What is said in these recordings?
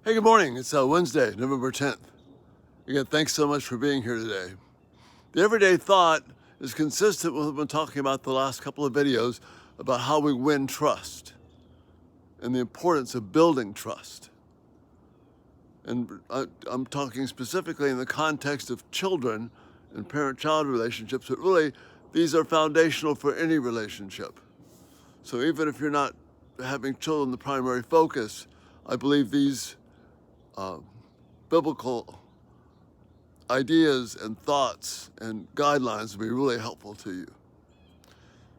Hey, good morning. It's Wednesday, November 10th. Again, thanks so much for being here today. The everyday thought is consistent with what we've been talking about the last couple of videos about how we win trust and the importance of building trust. And I'm talking specifically in the context of children and parent-child relationships, but really these are foundational for any relationship. So even if you're not having children the primary focus, I believe these biblical ideas and thoughts and guidelines will be really helpful to you.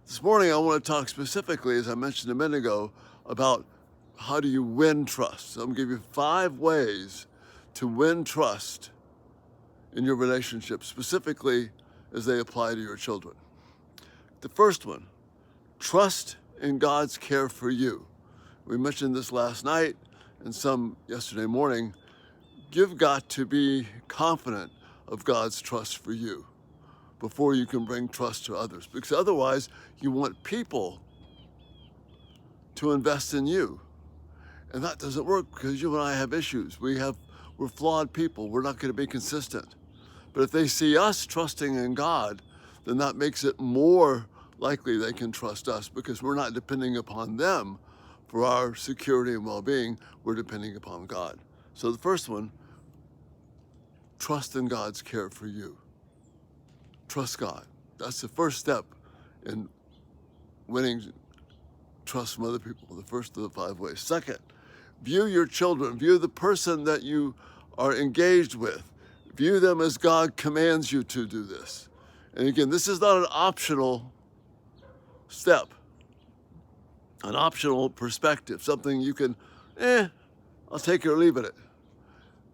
This morning I want to talk specifically, as I mentioned a minute ago, about how do you win trust. So I'm going to give you 5 ways to win trust in your relationship, specifically as they apply to your children. The first one, trust in God's care for you. We mentioned this last night and some yesterday morning. You've got to be confident of God's trust for you before you can bring trust to others, because otherwise you want people to invest in you, and that doesn't work because you and I have issues. We're flawed people. We're not going to be consistent. But if they see us trusting in God, then that makes it more likely they can trust us, because we're not depending upon them for our security and well-being. We're depending upon God. So the first one, trust in God's care for you. Trust God. That's the first step in winning trust from other people, the first of the 5 ways. Second, view your children, view the person that you are engaged with. View them as God commands you to do this. And again, this is not an optional step, an optional perspective, something you can, I'll take it or leave it.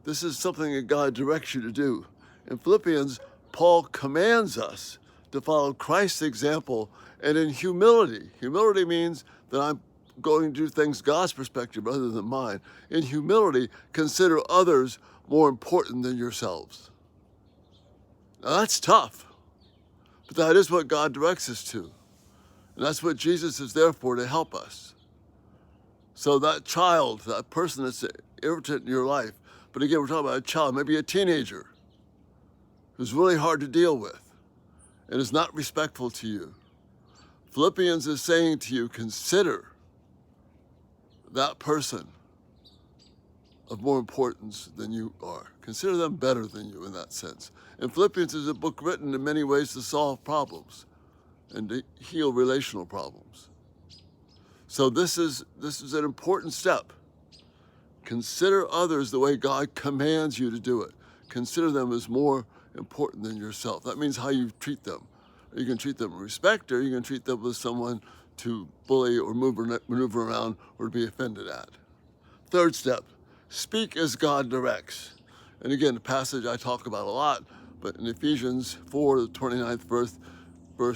This is something that God directs you to do. In Philippians, Paul commands us to follow Christ's example, and in humility. Humility means that I'm going to do things God's perspective rather than mine. In humility, consider others more important than yourselves. Now that's tough, but that is what God directs us to. And that's what Jesus is there for, to help us. So that child, that person that's irritant in your life, but again, we're talking about a child, maybe a teenager, who's really hard to deal with and is not respectful to you. Philippians is saying to you, consider that person of more importance than you are. Consider them better than you in that sense. And Philippians is a book written in many ways to solve problems and to heal relational problems. So this is an important step. Consider others the way God commands you to do it. Consider them as more important than yourself. That means how you treat them. You can treat them with respect, or you can treat them as someone to bully or maneuver around or to be offended at. Third step, speak as God directs. And again, the passage I talk about a lot, but in Ephesians 4, the 29th verse,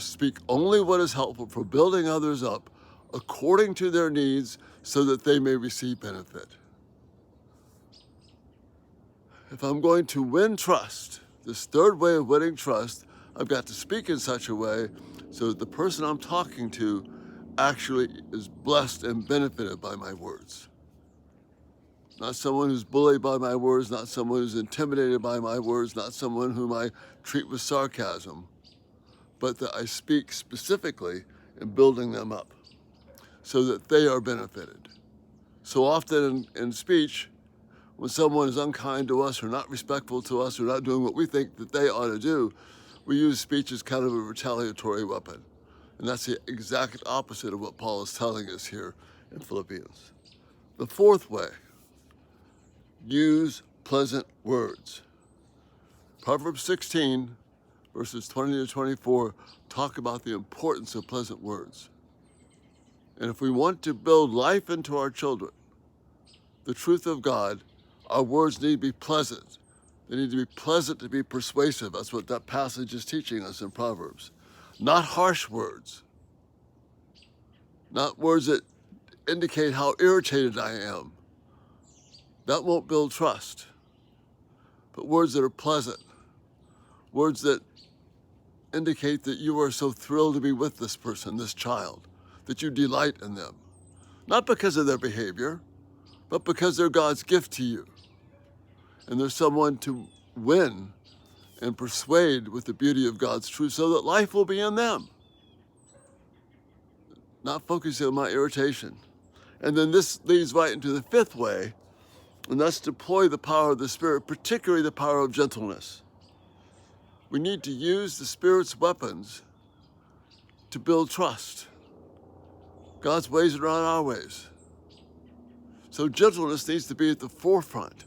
speak only what is helpful for building others up according to their needs, so that they may receive benefit. If I'm going to win trust, this third way of winning trust, I've got to speak in such a way so that the person I'm talking to actually is blessed and benefited by my words. Not someone who's bullied by my words, not someone who's intimidated by my words, not someone whom I treat with sarcasm, but that I speak specifically in building them up so that they are benefited. So often in speech, when someone is unkind to us or not respectful to us or not doing what we think that they ought to do, we use speech as kind of a retaliatory weapon. And that's the exact opposite of what Paul is telling us here in Philippians. The fourth way, use pleasant words. Proverbs 16, verses 20 to 24, talk about the importance of pleasant words. And if we want to build life into our children, the truth of God, our words need to be pleasant. They need to be pleasant to be persuasive. That's what that passage is teaching us in Proverbs. Not harsh words. Not words that indicate how irritated I am. That won't build trust. But words that are pleasant. Words that indicate that you are so thrilled to be with this person, this child, that you delight in them. Not because of their behavior, but because they're God's gift to you. And there's someone to win and persuade with the beauty of God's truth so that life will be in them. Not focusing on my irritation. And then this leads right into the fifth way, and that's deploy the power of the Spirit, particularly the power of gentleness. We need to use the Spirit's weapons to build trust. God's ways are not our ways. So gentleness needs to be at the forefront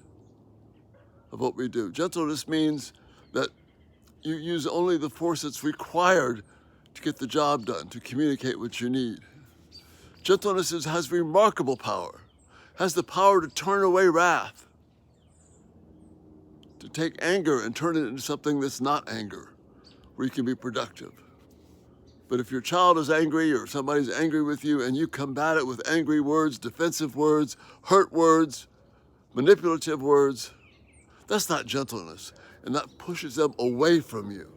of what we do. Gentleness means that you use only the force that's required to get the job done, to communicate what you need. Gentleness has remarkable power, has the power to turn away wrath, to take anger and turn it into something that's not anger, where you can be productive. But if your child is angry or somebody's angry with you and you combat it with angry words, defensive words, hurt words, manipulative words, that's not gentleness. And that pushes them away from you,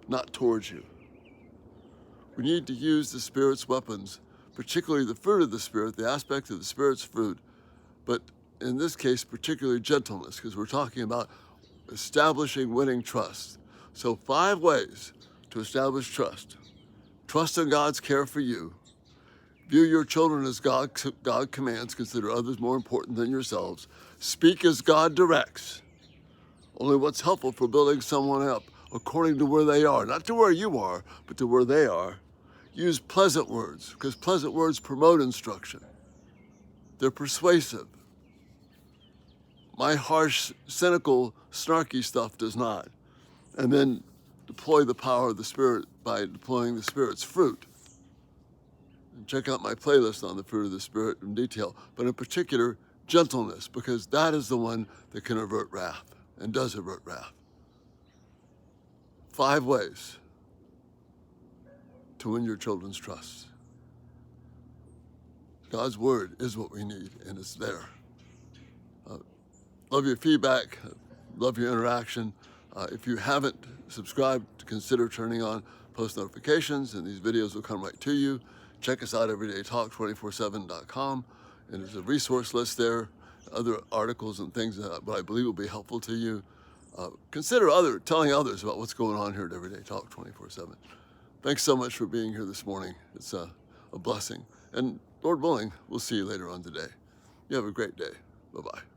not towards you. We need to use the Spirit's weapons, particularly the fruit of the Spirit, the aspect of the Spirit's fruit, but in this case, particularly gentleness, because we're talking about establishing winning trust. So 5 ways to establish trust. Trust in God's care for you. View your children as God commands. Consider others more important than yourselves. Speak as God directs. Only what's helpful for building someone up according to where they are, not to where you are, but to where they are. Use pleasant words, because pleasant words promote instruction. They're persuasive. My harsh, cynical, snarky stuff does not. And then deploy the power of the Spirit by deploying the Spirit's fruit. And check out my playlist on the fruit of the Spirit in detail, but in particular, gentleness, because that is the one that can avert wrath and does avert wrath. 5 ways to win your children's trust. God's word is what we need, and it's there. Love your feedback, love your interaction. If you haven't subscribed, consider turning on post notifications, and these videos will come right to you. Check us out, everydaytalk247.com, and there's a resource list there, other articles and things that I believe will be helpful to you. Consider telling others about what's going on here at Everyday Talk 24/7. Thanks so much for being here this morning. It's a blessing. And Lord willing, we'll see you later on today. You have a great day. Bye-bye.